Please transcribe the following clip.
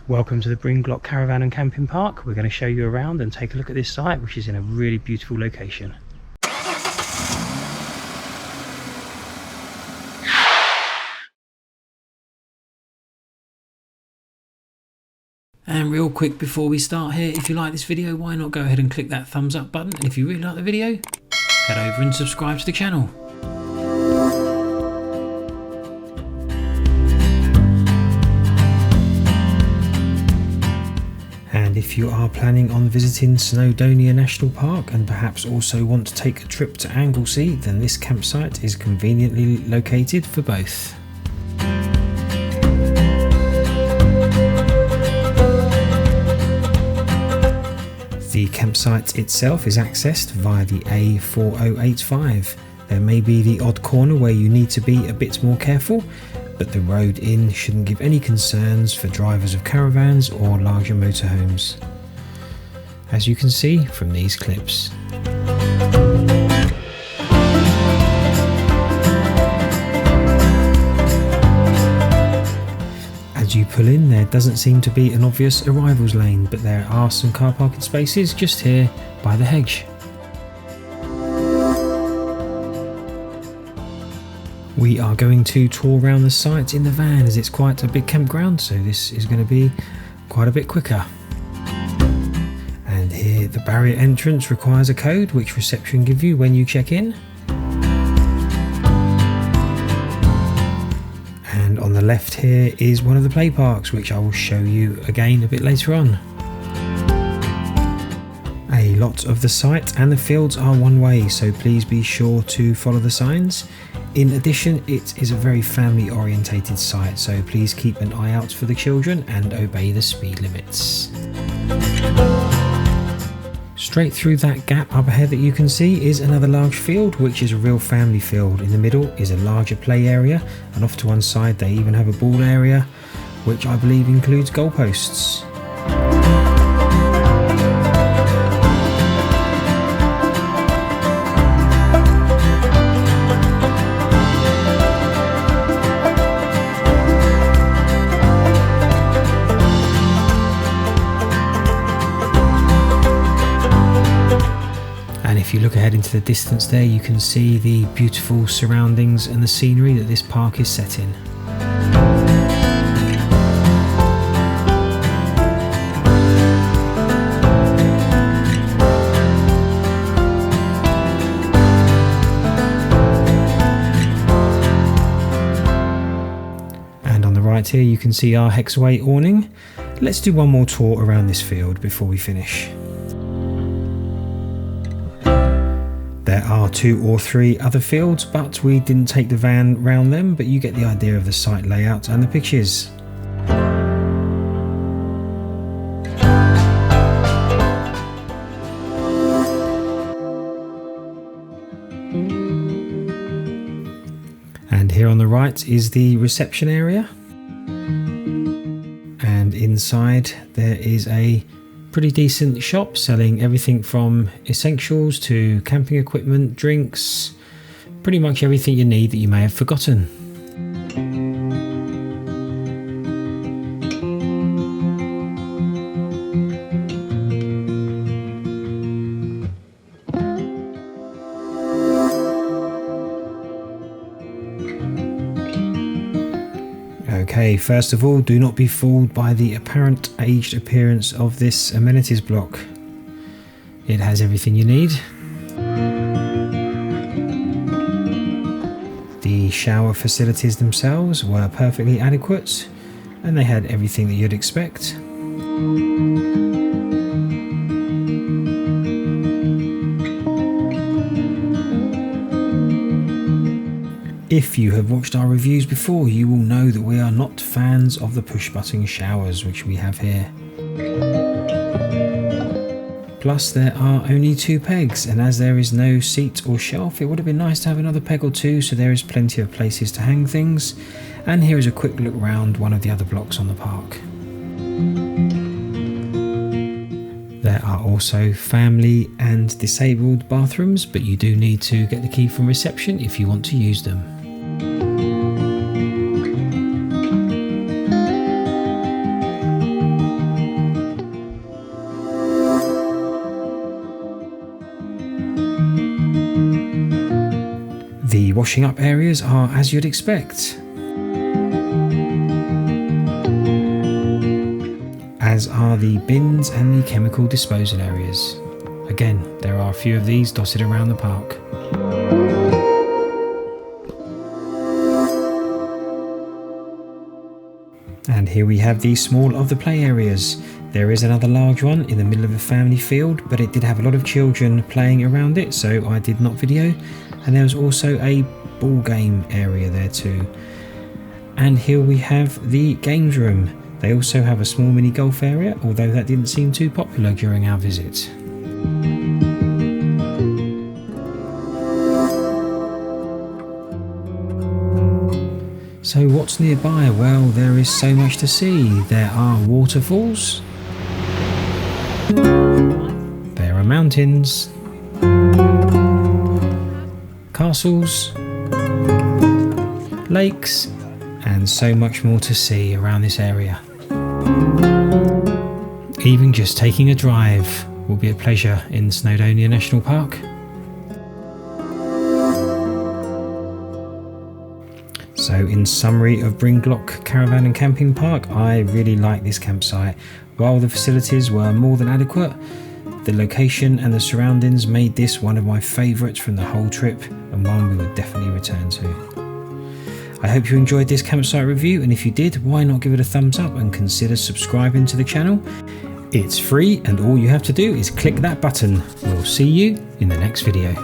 Welcome to the Bryn Gloch Caravan and Camping Park. We're going to show you around and take a look at this site, which is in a really beautiful location. And real quick before we start here, if you like this video, why not go ahead and click that thumbs up button, and if you really like the video, head over and subscribe to the channel. And if you are planning on visiting Snowdonia National Park and perhaps also want to take a trip to Anglesey, then this campsite is conveniently located for both. The campsite itself is accessed via the A4085. There may be the odd corner where you need to be a bit more careful, but the road in shouldn't give any concerns for drivers of caravans or larger motorhomes, as you can see from these clips. As you pull in, there doesn't seem to be an obvious arrivals lane, but there are some car parking spaces just here by the hedge. We are going to tour around the site in the van, as it's quite a big campground, so this is going to be quite a bit quicker. And here the barrier entrance requires a code which reception give you when you check in. And on the left here is one of the play parks, which I will show you again a bit later on. A lot of the site and the fields are one way, so please be sure to follow the signs. In addition, it is a very family orientated site, so please keep an eye out for the children and obey the speed limits. Straight through that gap up ahead that you can see is another large field, which is a real family field. In the middle is a larger play area, and off to one side they even have a ball area, which I believe includes goalposts. If you look ahead into the distance there, you can see the beautiful surroundings and the scenery that this park is set in. And on the right here you can see our hexaway awning. Let's do one more tour around this field before we finish. There are 2 or 3 other fields, but we didn't take the van round them, but you get the idea of the site layout and the pictures. And here on the right is the reception area. And inside there is a pretty decent shop selling everything from essentials to camping equipment, drinks, pretty much everything you need that you may have forgotten. Okay, first of all, do not be fooled by the apparent aged appearance of this amenities block. It has everything you need. The shower facilities themselves were perfectly adequate, and they had everything that you'd expect. If you have watched our reviews before, you will know that we are not fans of the push-button showers which we have here. Plus there are only 2 pegs, and as there is no seat or shelf, it would have been nice to have another peg or 2, so there is plenty of places to hang things. And here is a quick look round one of the other blocks on the park. There are also family and disabled bathrooms, but you do need to get the key from reception if you want to use them. washing up areas are as you'd expect, as are the bins and the chemical disposal areas. Again, there are a few of these dotted around the park. And here we have the small of the play areas. There is another large one in the middle of a family field, but it did have a lot of children playing around it, so I did not video. And there was also a ball game area there too. And here we have the games room. They also have a small mini golf area, although that didn't seem too popular during our visit. So what's nearby? Well, there is so much to see. There are waterfalls. There are mountains. Castles. Lakes. And so much more to see around this area. Even just taking a drive will be a pleasure in Snowdonia National Park. So in summary of Bryn Gloch Caravan and Camping Park, I really like this campsite. While the facilities were more than adequate, the location and the surroundings made this one of my favourites from the whole trip, and one we would definitely return to. I hope you enjoyed this campsite review, and if you did, why not give it a thumbs up and consider subscribing to the channel. It's free and all you have to do is click that button. We'll see you in the next video.